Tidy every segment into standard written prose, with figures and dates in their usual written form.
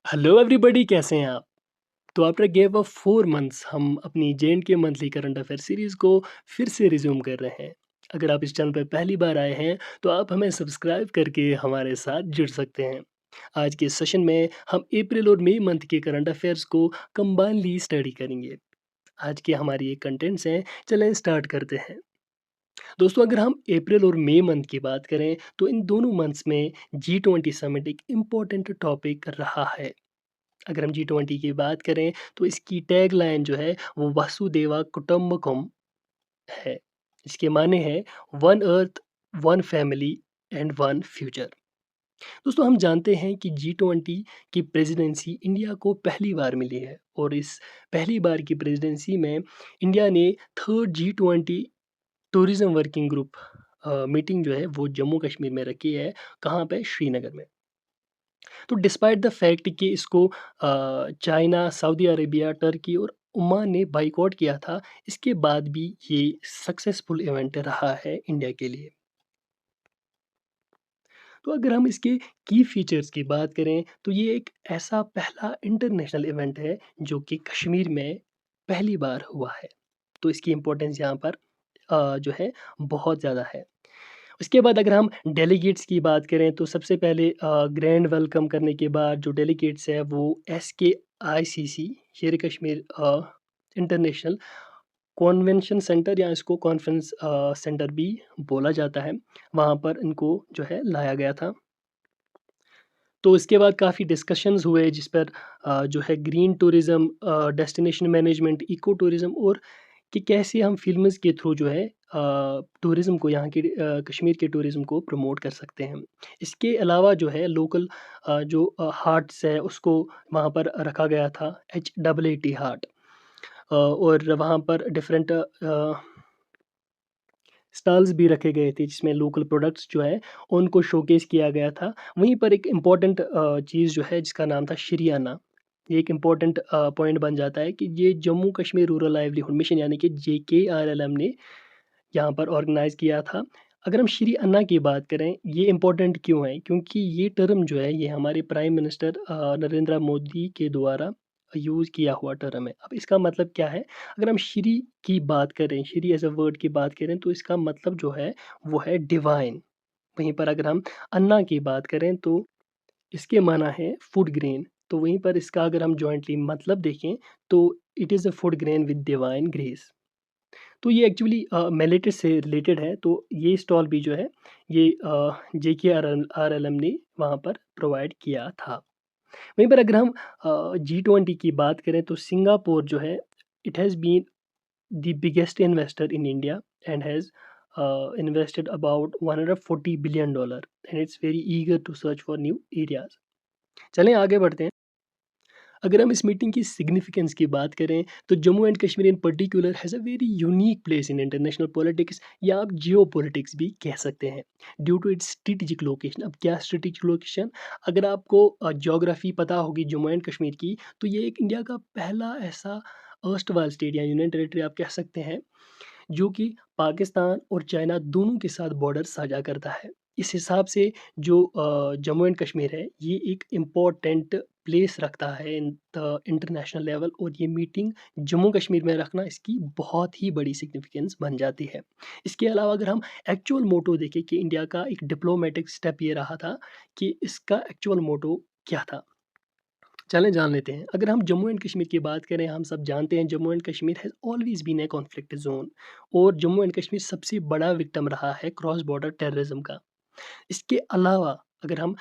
Hello everybody, कैसे हैं आप? तो आफ्टर गैप ऑफ 4 मंथ्स हम अपनी जे-एंड-के मंथली करंट अफेयर सीरीज़ को फिर से रिज़्यूम कर रहे हैं। अगर आप इस चैनल पे पहली बार आए हैं, तो आप हमें सब्सक्राइब करके हमारे साथ जुड़ सकते हैं। आज के सेशन में हम अप्रैल और मई मंथ के करंट अफेयर्स को कंबाइनली स्टडी करेंगे। आज के हमारी ये कंटेंट्स हैं, चलें स्टार्ट करते हैं। दोस्तों, अगर हम अप्रैल और मई मंथ की बात करें, तो इन दोनों मंथ्स में जी20 समिट एक इम्पोर्टेंट टॉपिक रहा है। अगर हम जी20 की बात करें तो इसकी टैगलाइन जो है वो वसुदेवा कुटुम्बकम है। इसके माने हैं one earth, one family and one future. दोस्तों, हम जानते हैं कि जी20 की प्रेसिडेंसी इंडिया को पहली बार मिली है और इस पहली बार की प्रेसिडेंसी में इंडिया ने third G20 tourism working group meeting जो है वो जम्मू कश्मीर में रखी है। कहाँ पे? श्रीनगर में। तो डिस्पाइट द फैक्ट कि इसको चाइना, सऊदी अरेबिया, टर्की और ओमान ने बायकॉट किया था, इसके बाद भी ये सक्सेसफुल इवेंट रहा है इंडिया के लिए। तो अगर हम इसके की फीचर्स की बात करें, तो ये एक ऐसा पहला इंटरनेशनल इवेंट है जो कि कश्मीर में पहली बार हुआ है। तो इसकी इम्पोर्टेंस यहाँ पर जो है बहुत ज़्यादा है। उसके बाद अगर हम डेलीगेट्स की बात करें तो सबसे पहले ग्रैंड वेलकम करने के बाद जो डेलीगेट्स है वो SKICC शेर कश्मीर इंटरनेशनल कॉन्वेंशन सेंटर या इसको कॉन्फ्रेंस सेंटर भी बोला जाता है, वहाँ पर इनको जो है लाया गया था। तो इसके बाद काफ़ी डिस्कशंस हुए जिस पर जो है green tourism, destination management, eco tourism और कि कैसे हम फ़िल्म्स के थ्रू जो है टूरिज़्म को यहाँ के कश्मीर के टूरिज़्म को प्रमोट कर सकते हैं। इसके अलावा जो है लोकल जो हार्ट्स है उसको वहाँ पर रखा गया था, HAAT हार्ट, और वहाँ पर डिफरेंट स्टॉल्स भी रखे गए थे जिसमें लोकल प्रोडक्ट्स जो है उनको शोकेस किया गया था। वहीं पर एक इम्पॉर्टेंट चीज़ जो है जिसका नाम था श्रियाना। ये एक इम्पॉर्टेंट पॉइंट बन जाता है कि ये Jammu Kashmir rural livelihood mission यानी कि JKRLM ने यहाँ पर ऑर्गेनाइज़ किया था। अगर हम श्री अन्ना की बात करें, ये इम्पोर्टेंट क्यों है? क्योंकि ये टर्म जो है ये हमारे प्राइम मिनिस्टर नरेंद्र मोदी के द्वारा यूज़ किया हुआ टर्म है। अब इसका मतलब क्या है? अगर हम श्री की बात करें, श्री एज़ अ वर्ड की बात करें तो इसका मतलब जो है वो है डिवाइन। वहीं पर अगर हम अन्ना की बात करें तो इसके माना है फूड ग्रेन। तो वहीं पर इसका अगर हम जॉइंटली मतलब देखें तो it is a food grain with divine grace. तो ये एक्चुअली मिलेट्स से रिलेटेड है, तो ये स्टॉल भी जो है ये JKRLM ने वहाँ पर प्रोवाइड किया था। वहीं पर अगर हम जी20 की बात करें तो सिंगापुर जो है it has been the biggest investor in India and has invested about $140 billion and it's very eager to search for new areas। चलें आगे बढ़ते हैं। अगर हम इस मीटिंग की सिग्निफिकेंस की बात करें तो Jammu and Kashmir in particular has a very unique place in international politics या आप जियो पॉलिटिक्स भी कह सकते हैं due to its strategic location. अब क्या स्ट्रेटिजिक लोकेशन? अगर आपको ज्योग्राफी पता होगी जम्मू एंड कश्मीर की, तो ये एक इंडिया का पहला ऐसा अर्स्टवाइल स्टेट या यूनियन टेरिटरी आप कह सकते हैं जो कि पाकिस्तान और चाइना दोनों के साथ बॉर्डर साझा करता है। इस हिसाब से जो जम्मू एंड कश्मीर है, ये एक इम्पोर्टेंट प्लेस रखता है इन द इंटरनेशनल लेवल और ये मीटिंग जम्मू कश्मीर में रखना इसकी बहुत ही बड़ी सिग्निफिकेंस बन जाती है। इसके अलावा अगर हम एक्चुअल मोटो देखें कि इंडिया का एक डिप्लोमेटिक स्टेप ये रहा था कि इसका एक्चुअल मोटो क्या था? चलें जान लेते हैं। अगर हम जम्मू एंड कश्मीर की बात करें, हम सब जानते हैं Jammu and Kashmir has always been a conflict zone और जम्मू एंड कश्मीर सबसे बड़ा विक्टिम रहा है क्रॉस बॉर्डर टेररिज़्म का। इसके अलावा अगर हम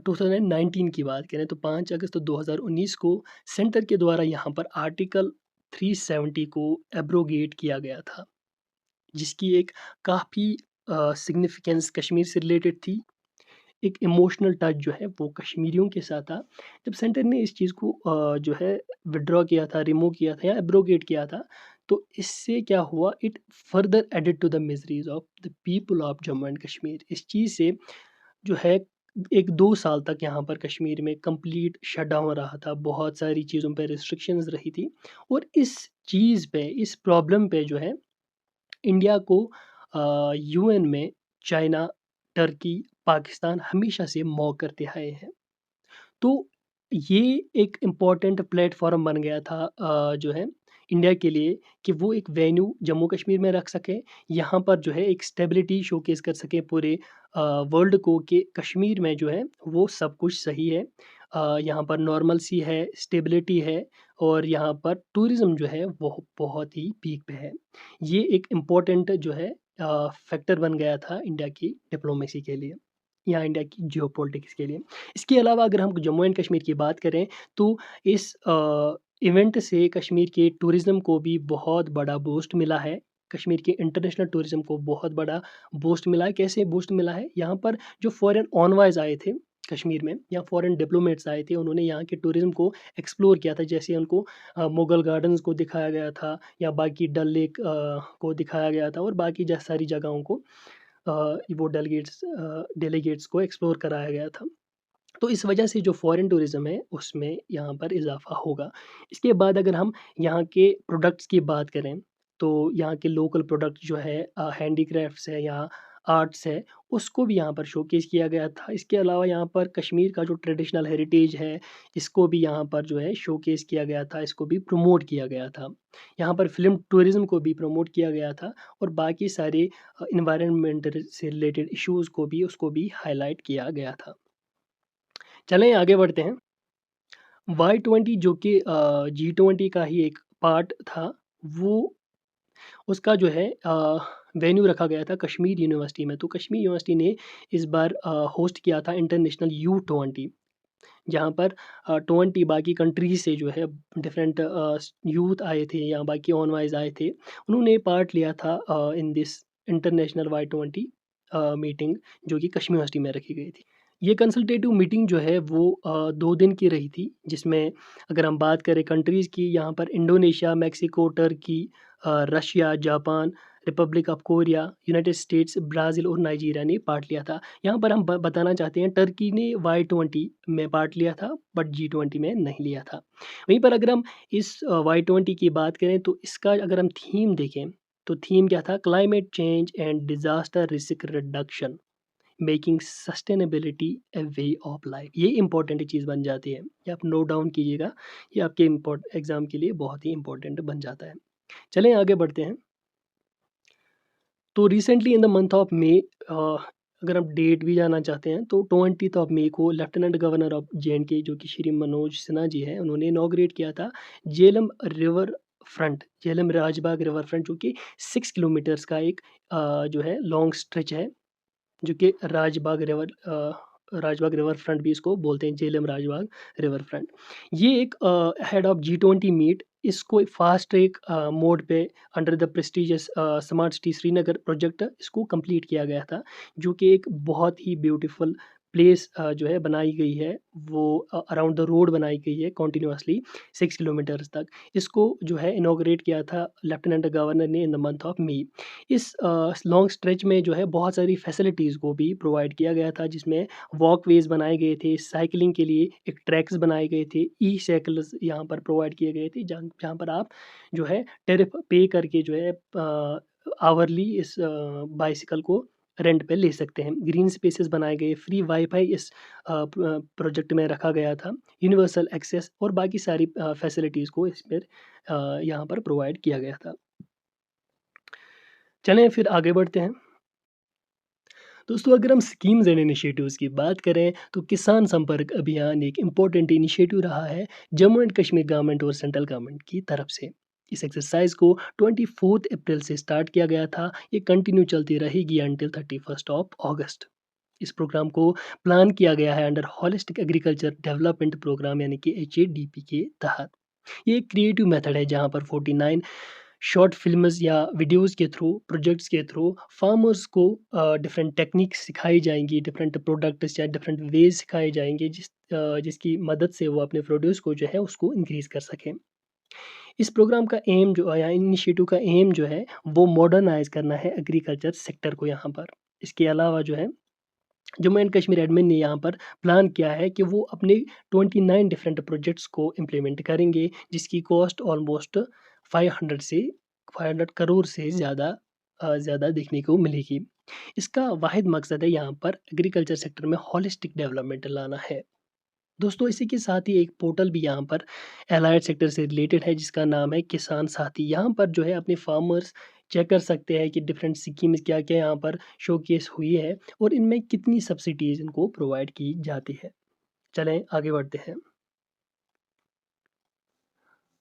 2019 की बात करें तो 5 अगस्त 2019 को सेंटर के द्वारा यहाँ पर आर्टिकल 370 को एब्रोगेट किया गया था, जिसकी एक काफ़ी सिग्निफिकेंस कश्मीर से रिलेटेड थी। एक इमोशनल टच जो है वो कश्मीरियों के साथ था। जब सेंटर ने इस चीज़ को जो है विथड्रॉ किया था, रिमूव किया था या एब्रोगेट किया था, तो इससे क्या हुआ, it further added to the miseries of the people of Jammu and Kashmir. इस चीज़ से जो है 1-2 साल तक यहाँ पर कश्मीर में कंप्लीट शटडाउन रहा था, बहुत सारी चीज़ों पे रिस्ट्रिक्शंस रही थी और इस चीज़ पे, इस प्रॉब्लम पे जो है इंडिया को यूएन में चाइना, टर्की, पाकिस्तान हमेशा से मॉक करते आए हैं। तो ये एक इम्पॉर्टेंट प्लेटफ़ॉर्म बन गया था जो है इंडिया के लिए कि वो एक वेन्यू जम्मू कश्मीर में रख सकें। यहाँ पर जो है एक स्टेबिलिटी शोकेस कर सकें पूरे वर्ल्ड को कि कश्मीर में जो है वो सब कुछ सही है। यहाँ पर नॉर्मल-सी है, स्टेबिलिटी है और यहाँ पर टूरिज़्म जो है वो बहुत ही पीक पे है। ये एक इम्पॉर्टेंट जो है फैक्टर बन गया था इंडिया की डिप्लोमेसी के लिए या इंडिया की जियोपॉलिटिक्स के लिए। इसके अलावा अगर हम जम्मू एंड कश्मीर की बात करें तो इस इवेंट से कश्मीर के टूरिज़्म को भी बहुत बड़ा बूस्ट मिला है। कश्मीर के इंटरनेशनल टूरिज़्म को बहुत बड़ा बूस्ट मिला है। कैसे बूस्ट मिला है? यहाँ पर जो फॉरेन एनवॉयज़ आए थे कश्मीर में या फॉरेन डिप्लोमेट्स आए थे, उन्होंने यहाँ के टूरिज़्म को एक्सप्लोर किया था। जैसे उनको मुगल गार्डन्स को दिखाया गया था या बाकी डल लेक को दिखाया गया था और बाकी सारी जगहों को वो डेलीगेट्स को एक्सप्लोर कराया गया था। तो इस वजह से जो फॉरेन टूरिज़्म है, उसमें यहाँ पर इज़ाफ़ा होगा। इसके बाद अगर हम यहाँ के प्रोडक्ट्स की बात करें, तो यहाँ के लोकल प्रोडक्ट जो है हैंडीक्राफ्ट्स है या आर्ट्स है, उसको भी यहाँ पर शोकेस किया गया था। इसके अलावा यहाँ पर कश्मीर का जो ट्रेडिशनल हेरिटेज है, इसको भी यहाँ पर जो है शोकेस किया गया था, इसको भी प्रमोट किया गया था। यहाँ पर फ़िल्म टूरिज़्म को भी प्रमोट किया गया था और बाकी सारे एनवायरनमेंट से रिलेटेड इश्यूज़ को भी उसको भी हाइलाइट किया गया था। चलें आगे बढ़ते हैं। Y20 जो कि G20 का ही एक पार्ट था, वो उसका जो है वेन्यू रखा गया था कश्मीर यूनिवर्सिटी में। तो कश्मीर यूनिवर्सिटी ने इस बार होस्ट किया था इंटरनेशनल U20 जहाँ पर 20 बाकी कंट्रीज़ से जो है डिफरेंट यूथ आए थे या बाकी ऑनवाइज़ आए थे। उन्होंने पार्ट लिया था in this international Y20 meeting जो कि कश्मीर यूनिवर्सिटी में रखी गई थी। ये कंसल्टेटिव मीटिंग जो है वो 2 दिन की रही थी, जिसमें अगर हम बात करें कंट्रीज़ की यहाँ पर Indonesia, Mexico, Turkey Russia, Japan, Republic of Korea, United states, Brazil और नाइजीरिया ने पार्ट लिया था। यहाँ पर हम ब बताना चाहते हैं टर्की ने Y20 में पार्ट लिया था बट G20 में नहीं लिया था। वहीं पर अगर हम इस Y20 की बात करें तो इसका अगर हम थीम देखें, तो थीम क्या था? Climate change and disaster risk reduction. Making sustainability A way of life ये इंपॉर्टेंट चीज़ बन जाती है। ये आप नोट डाउन कीजिएगा, ये आपके एग्ज़ाम के लिए बहुत ही इंपॉर्टेंट बन जाता है। चलें आगे बढ़ते हैं। तो recently in the month of May अगर आप डेट भी जानना चाहते हैं तो 20th ऑफ मई को लेफ्टिनेंट गवर्नर ऑफ जे.एंड.के जो कि श्री मनोज सिन्हा जी हैं, उन्होंने इनॉग्रेट किया था Jhelum river front, Jhelum Rajbagh river front जो कि 6 किलोमीटर्स का एक जो है लॉन्ग स्ट्रेच है। जो कि राजबाग रिवर फ्रंट भी इसको बोलते हैं, झेलम राजबाग रिवर फ्रंट। ये एक हेड ऑफ G20 मीट इसको एक फास्ट ट्रैक मोड पे under the prestigious smart city Srinagar project इसको कंप्लीट किया गया था, जो कि एक बहुत ही ब्यूटीफुल प्लेस जो है बनाई गई है, वो अराउंड द रोड बनाई गई है कंटिन्यूअसली 6 किलोमीटर्स तक। इसको जो है इनॉग्रेट किया था लेफ्टिनेंट गवर्नर ने in the month of May. इस लॉन्ग स्ट्रेच में जो है बहुत सारी फैसिलिटीज़ को भी प्रोवाइड किया गया था, जिसमें वॉकवेज़ बनाए गए थे, साइकिलिंग के लिए एक ट्रैक्स बनाए गए थे, ई-साइकिल्स यहाँ पर प्रोवाइड किए गए थे, जहाँ जहाँ पर आप जो है टैरिफ पे करके जो है आवरली इस बाइसिकल को रेंट पे ले सकते हैं। ग्रीन स्पेसेस बनाए गए, फ्री वाई-फाई इस प्रोजेक्ट में रखा गया था, यूनिवर्सल एक्सेस और बाकी सारी फैसिलिटीज़ को इस पर यहाँ पर प्रोवाइड किया गया था। चलें फिर आगे बढ़ते हैं। दोस्तों अगर हम स्कीम्स एंड इनिशिएटिव्स की बात करें तो किसान संपर्क अभियान एक इम्पोर्टेंट इनिशिएटिव रहा है जम्मू एंड कश्मीर गवर्नमेंट और सेंट्रल गवर्नमेंट की तरफ से। इस एक्सरसाइज को 24 अप्रैल से स्टार्ट किया गया था। ये कंटिन्यू चलती रहेगी अंटिल 31 ऑफ अगस्त। इस प्रोग्राम को प्लान किया गया है under holistic agriculture development programme यानी कि HADP के तहत। ये एक क्रिएटिव मेथड है जहाँ पर 49 शॉर्ट फ़िल्म्स या वीडियोज़ के थ्रू, प्रोजेक्ट्स के थ्रू फार्मर्स को डिफरेंट टेक्निक्स सिखाई जाएँगी, डिफरेंट प्रोडक्ट्स या डिफरेंट वेज़ सिखाए जाएँगे जिसकी मदद से वो अपने प्रोड्यूस को जो है उसको इंक्रीज़ कर सकें। इस प्रोग्राम का एम जो या इनिशिएटिव का एम जो है वो मॉडर्नाइज़ करना है एग्रीकल्चर सेक्टर को यहाँ पर। इसके अलावा जो है जम्मू एंड कश्मीर एडमिन ने यहाँ पर प्लान किया है कि वो अपने 29 डिफरेंट प्रोजेक्ट्स को इम्प्लीमेंट करेंगे, जिसकी कॉस्ट ऑलमोस्ट 500 से 500 करोड़ से ज़्यादा देखने को मिलेगी। इसका वाहिद मकसद है यहाँ पर एग्रीकल्चर सेक्टर में होलिस्टिक डेवलपमेंट लाना है, दोस्तों इसी के साथ ही एक पोर्टल भी यहाँ पर एलाइड सेक्टर से रिलेटेड है जिसका नाम है किसान साथी। यहाँ पर जो है अपने फार्मर्स चेक कर सकते हैं कि डिफरेंट स्कीम्स क्या-क्या यहाँ पर शोकेस हुई है और इनमें कितनी सब्सिडीज़ इनको प्रोवाइड की जाती है। चलें आगे बढ़ते हैं।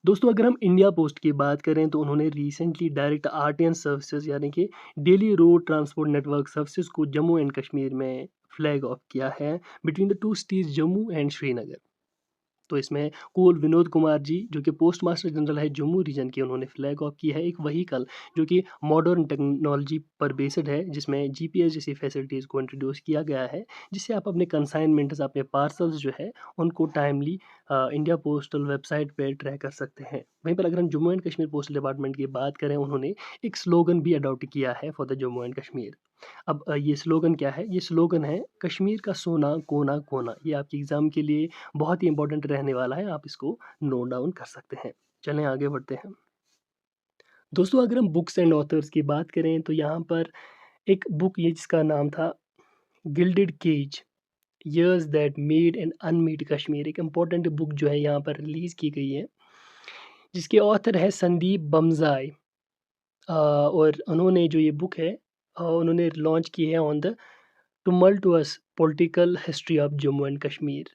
दोस्तों अगर हम इंडिया पोस्ट की बात करें तो उन्होंने रिसेंटली डायरेक्ट आरटीएन सर्विसेज यानी कि daily road transport network services को जम्मू एंड कश्मीर में फ्लैग ऑफ किया है between the two states Jammu and Srinagar. तो इसमें कुल विनोद कुमार जी जो कि पोस्ट मास्टर जनरल है जम्मू रीजन के, उन्होंने फ्लैग ऑफ की है एक व्हीकल जो कि मॉडर्न टेक्नोलॉजी पर बेस्ड है, जिसमें जीपीएस जैसी फैसिलिटीज़ को इंट्रोड्यूस किया गया है, जिससे आप अपने कंसाइनमेंट्स अपने पार्सल्स जो है उनको टाइमली इंडिया पोस्टल वेबसाइट पे ट्रैक कर सकते हैं। वहीं पर अगर हम Jammu and Kashmir postal department की बात करें, उन्होंने एक स्लोगन भी अडॉप्ट किया है for the Jammu and Kashmir. अब ये स्लोगन क्या है? ये स्लोगन है कश्मीर का सोना कोना कोना। ये आपके एग्ज़ाम के लिए बहुत ही इंपॉर्टेंट रहने वाला है, आप इसको नोट डाउन कर सकते हैं। चलें आगे बढ़ते हैं। दोस्तों अगर हम बुक्स एंड ऑथर्स की बात करें तो यहाँ पर एक बुक ये जिसका नाम था gilded cage years that made an unmade Kashmir, एक इम्पॉर्टेंट बुक जो है यहाँ पर रिलीज़ की गई है, जिसके ऑथर है संदीप बम्जाई। और उन्होंने जो ये बुक है उन्होंने लॉन्च की है on the tumultuous political history of Jammu and Kashmir.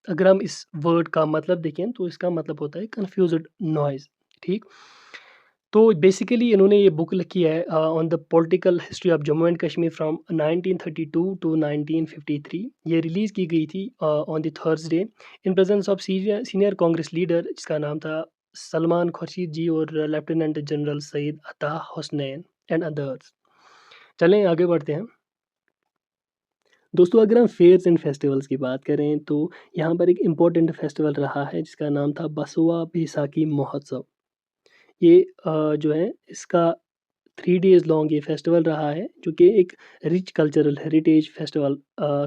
अगर हम इस वर्ड का मतलब देखें तो इसका मतलब होता है कन्फ्यूज्ड नॉइज़, ठीक? तो बेसिकली इन्होंने ये बुक लिखी है on the political history of Jammu and Kashmir from 1932 to 1953। ये रिलीज़ की गई थी on the Thursday in presence of senior Congress leader जिसका नाम था सलमान खुर्शीद जी और लेफ्टिनेंट जनरल सईद अता हुसनैन एंड अदर्स। चलें आगे बढ़ते हैं। दोस्तों अगर हम फेयर्स एंड फेस्टिवल्स की बात करें तो यहाँ पर एक इम्पोर्टेंट फेस्टिवल रहा है जिसका नाम था बसवा बैसाखी महोत्सव। ये जो है इसका 3 डेज़ लॉन्ग ये फेस्टिवल रहा है जो कि एक रिच कल्चरल हेरिटेज फेस्टिवल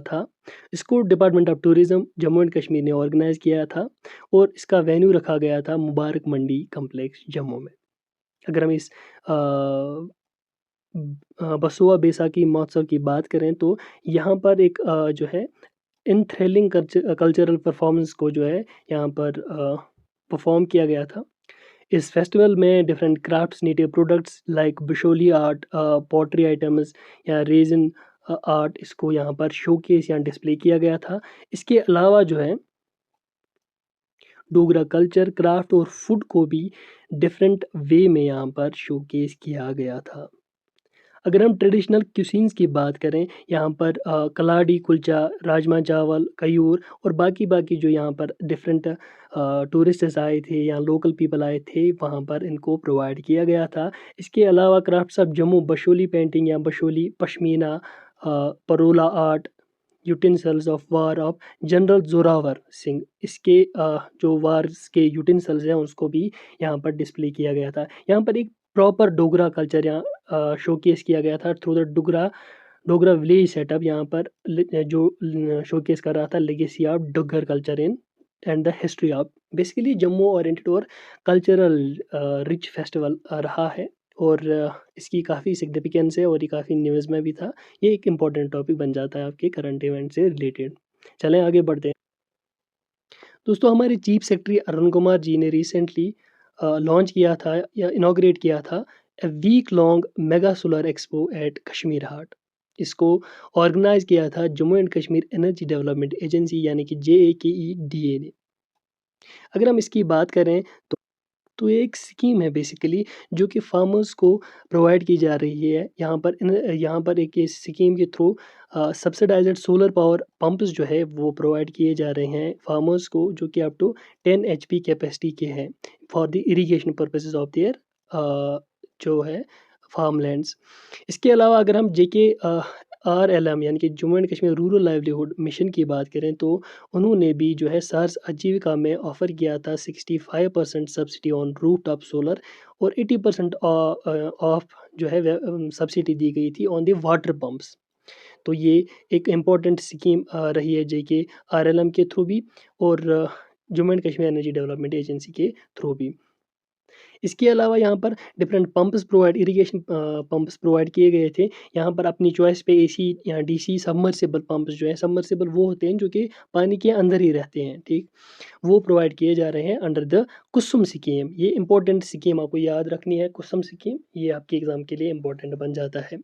था। इसको department of tourism Jammu and Kashmir ने ऑर्गेनाइज़ किया था और इसका वेन्यू रखा गया था मुबारक मंडी कॉम्प्लेक्स जम्मू में। अगर हम इस बसवा बैसाखी महोत्सव की बात करें तो यहाँ पर एक जो है इन थ्रिलिंग कल्चरल परफॉर्मेंस को जो है यहाँ पर परफॉर्म किया गया था। इस फेस्टिवल में different crafts native products like Basohli art pottery items या रेजिन आर्ट इसको यहाँ पर शोकेस या डिस्प्ले किया गया था। इसके अलावा जो है डोगरा कल्चर क्राफ्ट और फूड को भी डिफरेंट वे में यहाँ पर शोकेस किया गया था। अगर हम ट्रेडिशनल क्यूसीन्स की बात करें यहाँ पर कलाड़ी कुलचा, राजमा चावल, कयूर और बाकी जो यहाँ पर डिफरेंट टूरिस्ट्स आए थे या लोकल पीपल आए थे वहाँ पर इनको प्रोवाइड किया गया था। इसके अलावा crafts of Jammu Basohli painting या बशोली पश्मीना परोला art utensils of war of general Zorawar Singh, इसके जो वार्स के यूटेंसिल्स हैं उसको भी यहाँ पर डिस्प्ले किया गया था। यहाँ पर एक प्रॉपर डोगरा कल्चर यहाँ शोकेस किया गया था through the Dogra Dogra village setup. यहाँ पर जो शोकेस कर रहा था legacy of Duggar culture in and the history of basically Jammu oriented और कल्चरल रिच फेस्टिवल रहा है और इसकी काफ़ी सिग्निफिकेंस है और ये काफ़ी न्यूज़ में भी था। ये एक इम्पॉर्टेंट टॉपिक बन जाता है आपके करंट इवेंट से रिलेटेड। चलें आगे बढ़ते हैं। दोस्तों हमारे चीफ सेक्रेटरी अरुण कुमार जी ने रिसेंटली लॉन्च किया था या इनॉग्रेट किया था a week long mega solar expo at Kashmir Haat. इसको ऑर्गेनाइज किया था Jammu and Kashmir energy development agency यानी कि JAKEDA ने। अगर हम इसकी बात करें तो ये एक स्कीम है बेसिकली जो कि फार्मर्स को प्रोवाइड की जा रही है। यहाँ पर एक इस स्कीम के through subsidised solar power pumps जो है वो प्रोवाइड किए जा रहे हैं फार्मर्स को जो कि अप टू 10 HP कैपेसिटी के हैं for the irrigation purposes of their जो है फार्मलैंड्स। इसके अलावा अगर हम JKRLM यानी कि Jammu and Kashmir rural livelihood mission की बात करें तो उन्होंने भी जो है सर्स आजीविका में ऑफ़र किया था 65% सब्सिडी ऑन रूफटॉप सोलर और 80% ऑफ जो है सब्सिडी दी गई थी ऑन द वाटर पंप्स। तो ये एक इम्पॉर्टेंट स्कीम रही है JKRLM के थ्रू भी और Jammu and Kashmir energy development agency के थ्रू भी। इसके अलावा यहाँ पर different pumps provide irrigation pumps provide किए गए थे। यहाँ पर अपनी चॉइस पे एसी या डीसी सबमर्सिबल पंप्स जो है, सबमर्सिबल वो होते हैं जो कि पानी के अंदर ही रहते हैं, ठीक? वो प्रोवाइड किए जा रहे हैं अंडर द कुसुम स्कीम। ये इंपॉर्टेंट स्कीम आपको याद रखनी है, कुसुम स्कीम, ये आपके एग्जाम के लिए इंपॉर्टेंट बन जाता है।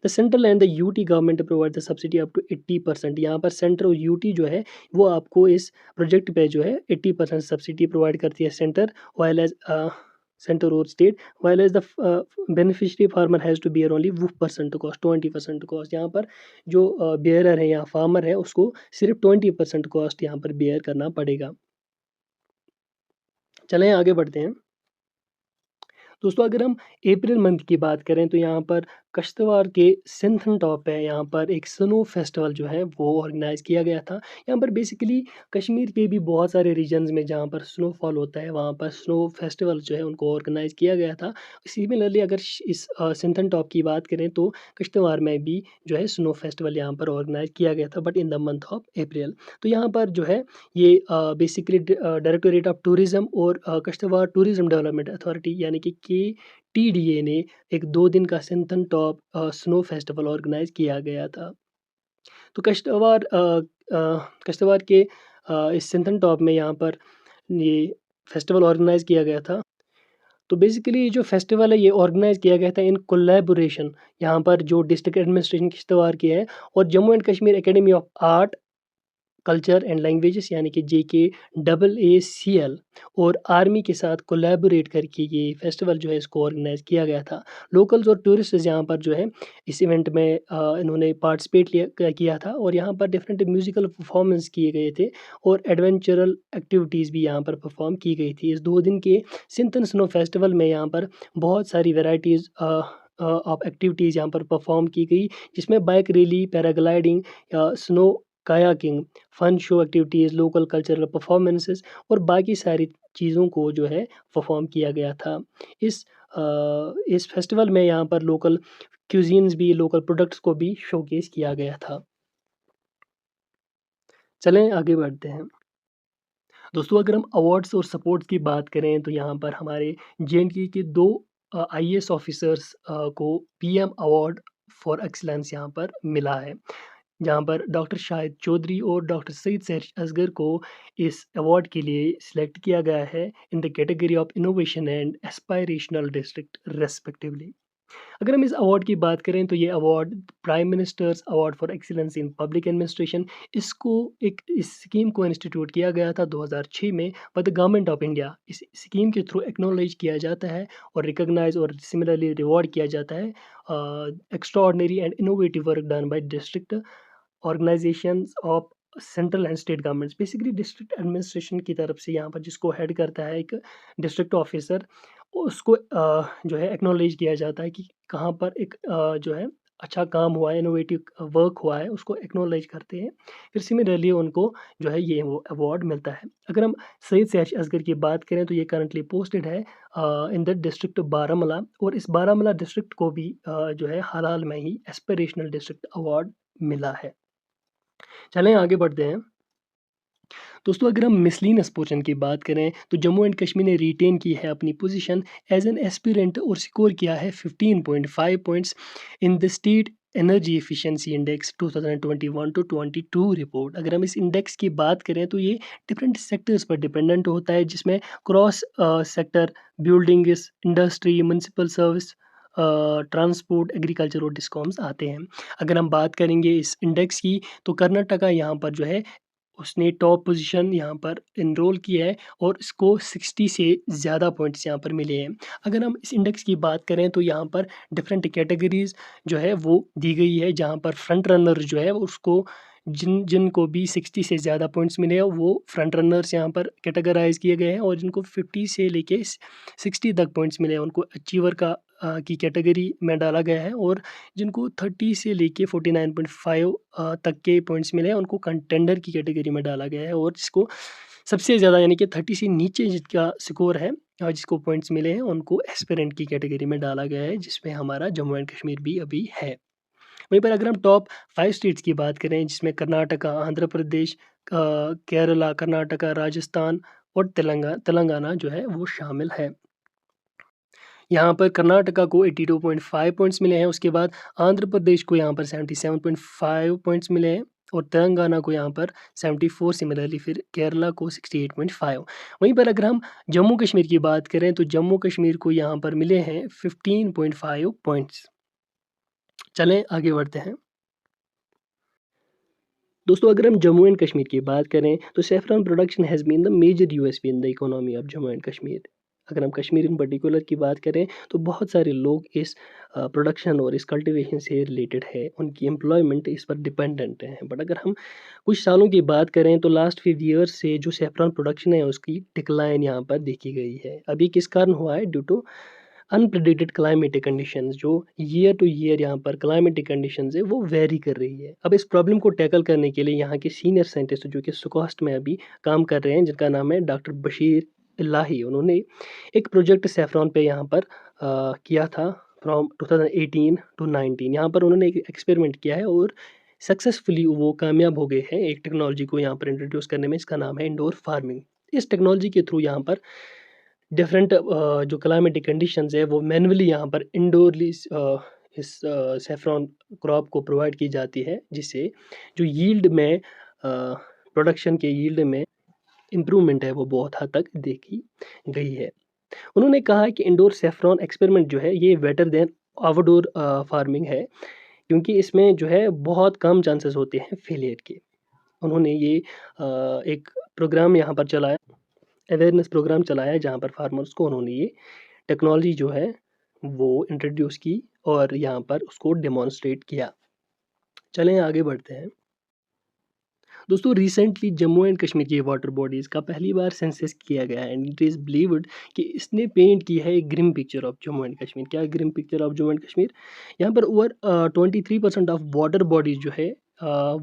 The central and the UT government provide the subsidy up to 80%। यहाँ पर सेंटर और यूटी जो है वो आपको इस प्रोजेक्ट पे जो है 80% सब्सिडी प्रोवाइड करती है सेंटर, वाइल एज सेंटर और state, while as the beneficiary farmer has to bear only 2% cost, 20% cost. यहाँ पर जो बियरर है या फार्मर है उसको सिर्फ 20% कॉस्ट यहाँ पर बियर करना पड़ेगा। चलें आगे बढ़ते हैं। दोस्तों अगर हम अप्रैल मंथ की बात करें तो यहाँ पर कश्तवाड़ के सिंथन टॉप पे यहाँ पर एक स्नो फेस्टिवल जो है वो ऑर्गेनाइज़ किया गया था। यहाँ पर बेसिकली कश्मीर के भी बहुत सारे रीजन्स में जहाँ पर स्नोफॉल होता है वहाँ पर स्नो फेस्टिवल जो है उनको ऑर्गेनाइज़ किया गया था। सिमिलरली अगर इस सिंथन टॉप की बात करें तो कश्तवाड़ में भी जो है स्नो फेस्टिवल यहाँ पर ऑर्गेनाइज़ किया गया था, but in the month of April. तो यहाँ पर जो है ये बेसिकली डायरेक्टोरेट ऑफ टूरिज़्म और कश्तवाड़ टूरिज़्म डेवलपमेंट अथॉरिटी यानी कि केटीडीए ने एक 2 दिन का Sinthan top snow festival organise किया गया था। तो कश्तवाड़ के इस सिंथन टॉप में यहाँ पर ये फेस्टिवल ऑर्गेनाइज़ किया गया था। तो बेसिकली ये जो फेस्टिवल है ये ऑर्गेनाइज़ किया गया था इन कोलैबोरेशन, यहाँ पर जो डिस्ट्रिक्ट एडमिनिस्ट्रेशन कश्तवाड़ की है और Jammu and Kashmir academy of art culture and languages यानी कि JKAACL और आर्मी के साथ कोलैबोरेट करके ये फेस्टिवल जो है इसको ऑर्गेनाइज़ किया गया था। लोकल्स और टूरिस्ट्स यहाँ पर जो है इस इवेंट में इन्होंने पार्टिसिपेट किया था और यहाँ पर डिफरेंट म्यूज़िकल परफॉर्मेंस किए गए थे और एडवेंचरल एक्टिविटीज़ भी यहाँ पर परफॉर्म की गई थी। इस 2 दिन के सिंथन स्नो फेस्टिवल में यहाँ पर बहुत सारी वैराइटीज़ ऑफ एक्टिविटीज़ यहाँ पर परफॉर्म की गई, जिसमें bike rally, paragliding, snow kayaking, fun show activities, local cultural performances और बाकी सारी चीज़ों को जो है परफॉर्म किया गया था। इस फेस्टिवल में यहाँ पर लोकल क्यूज़ीन्स भी, लोकल प्रोडक्ट्स को भी शोकेस किया गया था। चलें आगे बढ़ते हैं। दोस्तों अगर हम अवार्ड्स और सपोर्ट्स की बात करें तो यहाँ पर हमारे जे.एंड.के के 2 IAS ऑफिसर्स को पीएम अवार्ड फॉर एक्सीलेंस यहाँ पर मिला है। जहाँ पर डॉक्टर शाहिद चौधरी और डॉक्टर सईद सेहर असगर को इस अवार्ड के लिए सिलेक्ट किया गया है in the category of innovation and aspirational district respectively. अगर हम इस अवार्ड की बात करें तो ये award prime ministers award for excellence in public administration, इसको इस स्कीम को इंस्टीट्यूट किया गया था 2006 में by the government of India. इस स्कीम के थ्रू एक्नॉलेज किया जाता है और रिकॉग्नाइज और सिमिलरली रिवॉर्ड किया जाता है extra ordinary and innovative work done by district organisations of central and state governments. Basically district administration की तरफ से यहाँ पर जिसको हेड करता है एक डिस्ट्रिक्ट ऑफिसर, उसको जो है एक्नॉलेज किया जाता है कि कहाँ पर एक जो है अच्छा काम हुआ है, इनोवेटिव वर्क हुआ है, उसको एक्नॉलेज करते हैं। फिर सिमिलरली उनको जो है ये वो अवार्ड मिलता है। अगर हम सईद सेहर असगर की बात करें तो ये करंटली पोस्टेड है इन द डिस्ट्रिक्ट बारामूला और इस बारामूला डिस्ट्रिक्ट को भी जो है हाल-हाल में ही एस्पिरेशनल डिस्ट्रिक्ट अवार्ड मिला है। चलें आगे बढ़ते हैं। दोस्तों अगर हम मिसलिनियस पोर्शन की बात करें तो जम्मू एंड कश्मीर ने रिटेन की है अपनी पोजीशन एज एन एस्पिरेंट और स्कोर किया है 15.5 points in the state energy efficiency index 2021 to 22 report. अगर हम इस इंडेक्स की बात करें तो ये डिफरेंट सेक्टर्स पर डिपेंडेंट होता है, जिसमें cross sector, buildings, industry, municipal service, transport, agriculture और डिस्कॉम्स आते हैं। अगर हम बात करेंगे इस इंडेक्स की तो कर्नाटका यहाँ पर जो है उसने टॉप पोजीशन यहाँ पर एनरोल की है और इसको 60 से ज़्यादा पॉइंट्स यहाँ पर मिले हैं। अगर हम इस इंडेक्स की बात करें तो यहाँ पर डिफरेंट कैटेगरीज़ जो है वो दी गई है, जहाँ पर फ्रंट रनर जो है उसको जिनको भी 60 से ज़्यादा पॉइंट्स मिले हैं वो फ्रंट रनर्स यहाँ पर कैटेगराइज़ किए गए हैं और जिनको 50 से लेके 60 तक पॉइंट्स मिले हैं उनको अचीवर की कैटेगरी में डाला गया है और जिनको 30 से लेके 49.5 तक के पॉइंट्स मिले हैं उनको कंटेंडर की कैटेगरी में डाला गया है और जिसको सबसे ज़्यादा यानी कि 30 से नीचे जिसका स्कोर है जिसको पॉइंट्स मिले हैं उनको एस्पिरेंट की कैटेगरी में डाला गया है, जिसमें हमारा जम्मू एंड कश्मीर भी अभी है। वहीं पर अगर हम टॉप 5 स्टेट्स की बात करें जिसमें कर्नाटका, आंध्र प्रदेश, केरला, कर्नाटका, राजस्थान और तेलंगाना जो है वो शामिल है। यहाँ पर कर्नाटका को 82.5 पॉइंट्स मिले हैं। उसके बाद आंध्र प्रदेश को यहाँ पर 77.5 पॉइंट्स मिले हैं और तेलंगाना को यहाँ पर 74। सिमिलरली फिर केरला को 68.5। वहीं पर अगर हम जम्मू कश्मीर की बात करें तो जम्मू कश्मीर को यहाँ पर मिले हैं 15.5 पॉइंट्स। चलें आगे बढ़ते हैं। दोस्तों अगर हम जम्मू एंड कश्मीर की बात करें तो saffron production has been the major USP in the economy of Jammu and Kashmir. अगर हम कश्मीर इन पर्टिकुलर की बात करें तो बहुत सारे लोग इस प्रोडक्शन और इस कल्टीवेशन से रिलेटेड है, उनकी एम्प्लॉयमेंट इस पर डिपेंडेंट है। बट अगर हम कुछ सालों की बात करें तो लास्ट 5 ईयर्स से जो सेफ्रॉन प्रोडक्शन है उसकी डिक्लाइन यहाँ पर देखी गई है। अभी किस कारण हुआ है? Due to unpredicted climatic conditions. जो ईयर टू ईयर यहाँ पर क्लाइमेटिक कंडीशंस है वो वेरी कर रही है। अब इस प्रॉब्लम को टैकल करने के लिए यहाँ के सीनियर साइंटिस्ट जो कि सुकॉस्ट में अभी काम कर रहे हैं, जिनका नाम है डॉक्टर बशीर इलाही, उन्होंने एक प्रोजेक्ट सेफ्रॉन पे यहाँ पर किया था फ्रॉम 2018 टू 19। यहाँ पर उन्होंने एक एक्सपेरिमेंट किया है और सक्सेसफुली वो कामयाब हो गए हैं एक टेक्नोलॉजी को यहाँ पर इंट्रोड्यूस करने में। इसका नाम है इंडोर फार्मिंग। इस टेक्नोलॉजी के थ्रू यहाँ पर डिफरेंट जो क्लाइमेटिक कंडीशंस है वो मैन्युअली यहाँ पर इंडोरली इस सेफ्रॉन क्रॉप को प्रोवाइड की जाती है, जिससे जो यील्ड में प्रोडक्शन के यील्ड में इम्प्रूवमेंट है वो बहुत हद तक देखी गई है। उन्होंने कहा कि इंडोर सेफ्रॉन एक्सपेरिमेंट जो है ये बेटर देन आउटडोर फार्मिंग है, क्योंकि इसमें जो है बहुत कम चांसेस होते हैं फेलियर के। उन्होंने ये एक प्रोग्राम यहाँ पर चलाया, अवेयरनेस प्रोग्राम चलाया, जहाँ पर फार्मर्स को उन्होंने ये टेक्नोलॉजी जो है वो इंट्रोड्यूस की और यहाँ पर उसको डेमोन्स्ट्रेट किया। चलें आगे बढ़ते हैं। दोस्तों रिसेंटली जम्मू एंड कश्मीर की वाटर बॉडीज़ का पहली बार सेंसस किया गया है एंड इट इज़ बिलीव्ड कि इसने पेंट की है एक grim picture of Jammu and Kashmir. क्या grim picture of Jammu and Kashmir? यहाँ पर ओवर 23% ऑफ वाटर बॉडीज जो है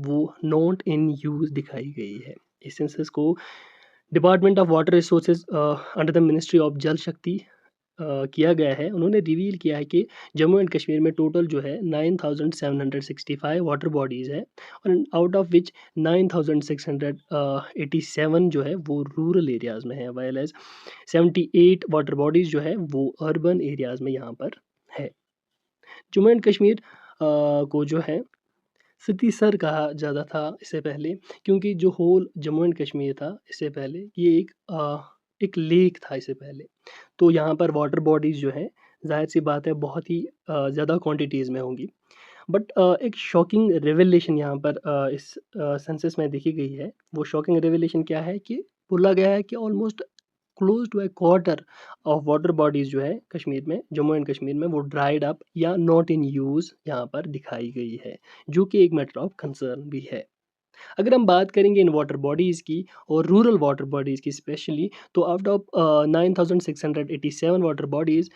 वो नॉट इन यूज़ दिखाई गई है। इस सेंसस को department of water resources under the ministry of जल शक्ति किया गया है। उन्होंने रिवील किया है कि जम्मू एंड कश्मीर में टोटल जो है 9765 वाटर बॉडीज़ है और आउट ऑफ विच 9687 जो है वो रूरल एरियाज़ में है, वाइल एज 78 वाटर बॉडीज़ जो है वो अर्बन एरियाज़ में यहाँ पर है। जम्मू एंड कश्मीर को जो है सिटी सर कहा जाता था इससे पहले, क्योंकि जो होल जम्मू एंड कश्मीर था इससे पहले ये एक लेक था इससे पहले। तो यहाँ पर वाटर बॉडीज़ जो है ज़ाहिर सी बात है बहुत ही ज़्यादा क्वांटिटीज़ में होंगी। बट एक शॉकिंग रेवलेशन यहाँ पर इस सेंसस में देखी गई है। वो शॉकिंग रेवलेशन क्या है कि बोला गया है कि almost close to a quarter of water bodies जो है कश्मीर में, जम्मू एंड कश्मीर में, वो ड्राइड अप या नॉट इन यूज़ यहाँ पर दिखाई गई है, जो कि एक मैटर ऑफ कंसर्न भी है। अगर हम बात करेंगे इन वाटर बॉडीज़ की और रूरल वाटर बॉडीज़ की स्पेशली, तो आउट ऑफ 9687 वाटर बॉडीज़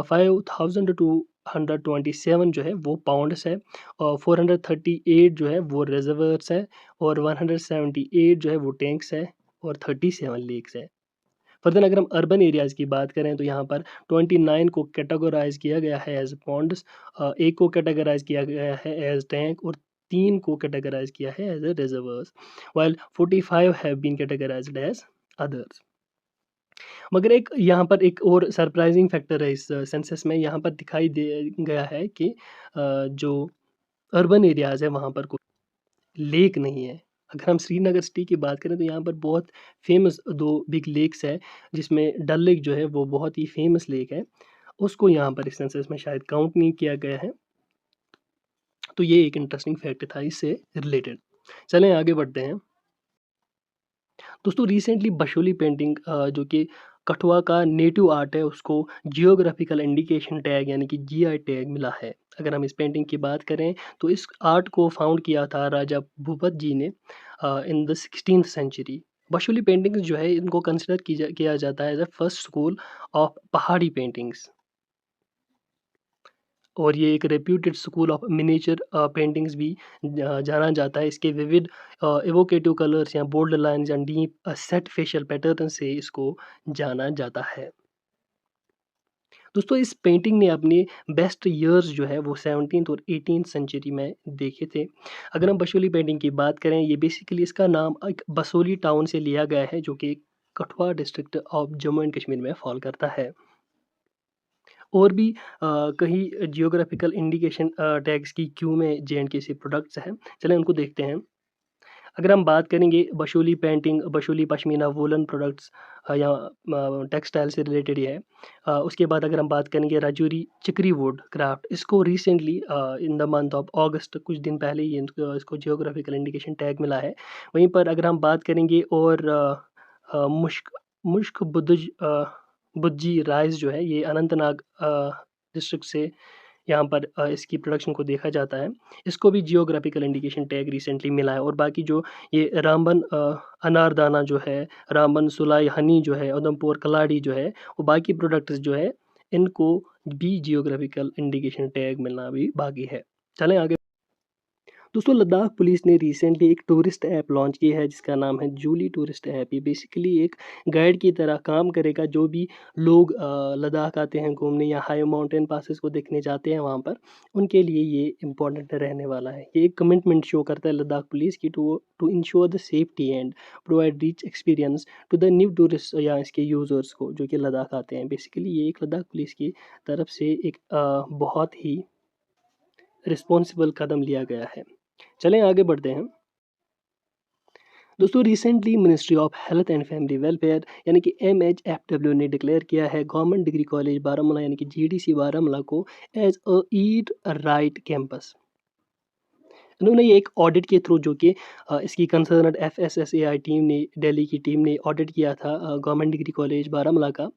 5227 जो है वो पाउंड्स है और 438 जो है वो रिजर्वर्स है और 178 जो है वो टैंक्स है और 37 लेक्स है। फर्दर अगर हम अर्बन एरियाज़ की बात करें तो यहाँ पर 29 को कैटेगराइज़ किया गया है एज पॉन्ड्स, एक को कैटेगराइज़ किया गया है एज टैंक और 3 को कैटेगराइज़ किया है as a reservoirs, while 45 have been categorised as others. मगर एक यहाँ पर एक और सरप्राइजिंग फैक्टर है इस सेंसस में, यहाँ पर दिखाई दे गया है कि जो अर्बन एरियाज़ है वहाँ पर कोई लेक नहीं है। अगर हम श्रीनगर सिटी की बात करें तो यहाँ पर बहुत फेमस 2 बिग लेक्स है, जिसमें डल लेक जो है वो बहुत ही फेमस लेक है। उसको यहाँ पर इस सेंसस में शायद काउंट नहीं किया गया है। तो ये एक इंटरेस्टिंग फैक्ट था इससे रिलेटेड। चलें आगे बढ़ते हैं। दोस्तों रिसेंटली बशोली पेंटिंग जो कि कठुआ का नेटिव आर्ट है, उसको जियोग्राफिकल इंडिकेशन टैग यानी कि जीआई टैग मिला है। अगर हम इस पेंटिंग की बात करें तो इस आर्ट को फाउंड किया था राजा भूपत जी ने in the 16th century. Basohli paintings जो है इनको कंसिडर किया जाता है as a first school of Pahari paintings और ये एक reputed school of miniature paintings भी जाना जाता है। इसके विविड इवोकेटिव कलर्स या बोल्ड लाइन्स या डीप सेट फेशियल पैटर्न से इसको जाना जाता है। दोस्तों इस पेंटिंग ने अपने बेस्ट ईयर्स जो है वो 17th और 18th सेंचुरी में देखे थे। अगर हम बशोली पेंटिंग की बात करें, ये बेसिकली इसका नाम एक बसोली टाउन से लिया गया है, जो कि Kathua district of Jammu and Kashmir में फॉल करता है। और भी कई जियोग्राफिकल इंडिकेशन टैग्स की क्यू में जे.एंड.के से प्रोडक्ट्स हैं। चलें उनको देखते हैं। अगर हम बात करेंगे Basohli painting, Basohli pashmina woollen products या टेक्सटाइल से रिलेटेड ही है। उसके बाद अगर हम बात करेंगे राजौरी चिकरी वुड क्राफ्ट, इसको recently in the month of अगस्त कुछ दिन पहले ही इसको जियोग्राफिकल इंडिकेशन टैग मिला है। वहीं पर अगर हम बात करेंगे और मुश्क मुश्क बुज्जी राइस जो है ये अनंतनाग डिस्ट्रिक्ट से यहाँ पर इसकी प्रोडक्शन को देखा जाता है। इसको भी जियोग्राफिकल इंडिकेशन टैग रिसेंटली मिला है। और बाकी जो ये रामबन अनारदाना जो है, रामबन सुलाई हनी जो है, उधमपुर कलाड़ी जो है, वो बाकी प्रोडक्ट्स जो है इनको भी जियोग्राफिकल इंडिकेशन टैग मिलना भी बाकी है। चलें आगे। दोस्तों लद्दाख पुलिस ने रिसेंटली एक टूरिस्ट ऐप लॉन्च की है जिसका नाम है जूली टूरिस्ट ऐप। ये बेसिकली एक गाइड की तरह काम करेगा। जो भी लोग लद्दाख आते हैं घूमने या हाई माउंटेन पासेस को देखने जाते हैं वहाँ पर, उनके लिए ये इम्पोर्टेंट रहने वाला है। ये एक कमिटमेंट शो करता है लद्दाख पुलिस की to ensure the safety and provide rich experience to the new tourist या इसके यूज़र्स को जो कि लद्दाख आते हैं। बेसिकली ये एक लद्दाख पुलिस की तरफ से एक बहुत ही रिस्पॉन्सिबल कदम लिया गया है। चलें आगे बढ़ते हैं। दोस्तों recently ministry of health and family welfare यानी कि MHFW ने डिक्लेयर किया है गवर्नमेंट डिग्री कॉलेज बारामूला यानी कि GDC बारामूला को as a eat right campus. इन्होंने ये एक ऑडिट के थ्रू जो कि इसकी कंसर्न FSSAI टीम ने, दिल्ली की टीम ने ऑडिट किया था गवर्नमेंट डिग्री कॉलेज बारामूला का।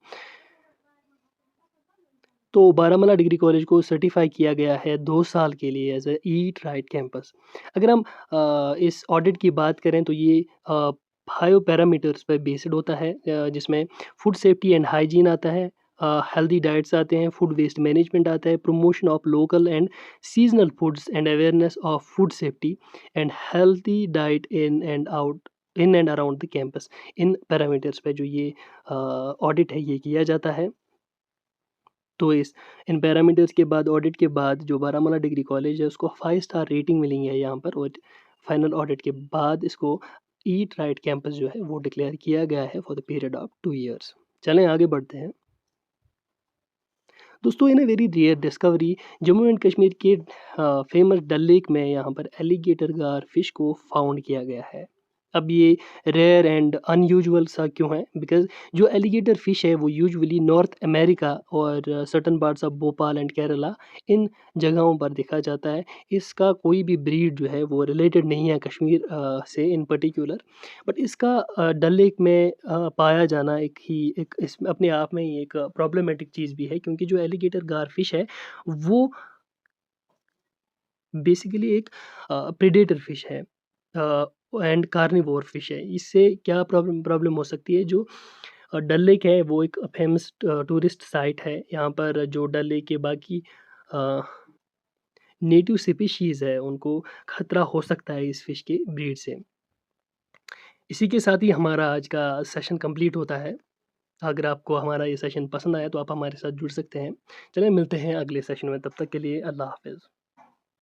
तो बारामूला डिग्री कॉलेज को सर्टिफाई किया गया है 2 साल के लिए as a eat right campus. अगर हम इस ऑडिट की बात करें तो ये 5 पैरामीटर्स पर बेस्ड होता है जिसमें फूड सेफ्टी एंड हाइजीन आता है, हेल्दी डाइट्स आते हैं, फूड वेस्ट मैनेजमेंट आता है, promotion of local and seasonal foods and awareness of food safety and healthy diet in and around the campus. In parameters पे जो ये ऑडिट है ये किया जाता है। तो इन पैरामीटर्स के बाद ऑडिट के बाद जो बारामूला डिग्री कॉलेज है उसको 5 स्टार रेटिंग मिली है यहाँ पर। और फाइनल ऑडिट के बाद इसको ईट राइट कैंपस जो है वो डिक्लेयर किया गया है for the period of 2 years. चलें आगे बढ़ते हैं। दोस्तों in a very rare discovery Jammu and Kashmir के फेमस डल लेक में यहाँ पर एलिगेटर गार फिश को फाउंड किया गया है। अब ये रेयर एंड अनयूजुअल सा क्यों है? बिकॉज़ जो एलिगेटर फ़िश है वो यूजुअली नॉर्थ अमेरिका और certain parts of Bhopal and Kerala इन जगहों पर देखा जाता है। इसका कोई भी ब्रीड जो है वो रिलेटेड नहीं है कश्मीर से इन पर्टिकुलर। बट इसका डल लेक में पाया जाना एक इसमें अपने आप में ही एक प्रॉब्लमैटिक चीज़ भी है क्योंकि जो एलिगेटर गार फ़िश है वो बेसिकली एक प्रेडेटर फ़िश है एंड कार्निवोर फ़िश है। इससे क्या प्रॉब्लम हो सकती है? जो डल लेक है वो एक फ़ेमस टूरिस्ट साइट है। यहाँ पर जो डल लेक के बाकी अ, नेटिव स्पीशीज़ है उनको खतरा हो सकता है इस फ़िश के ब्रीड से। इसी के साथ ही हमारा आज का सेशन कंप्लीट होता है। अगर आपको हमारा ये सेशन पसंद आया तो आप हमारे साथ जुड़ सकते हैं। चलिए मिलते हैं अगले सेशन में, तब तक के लिए अल्लाह हाफ़िज़।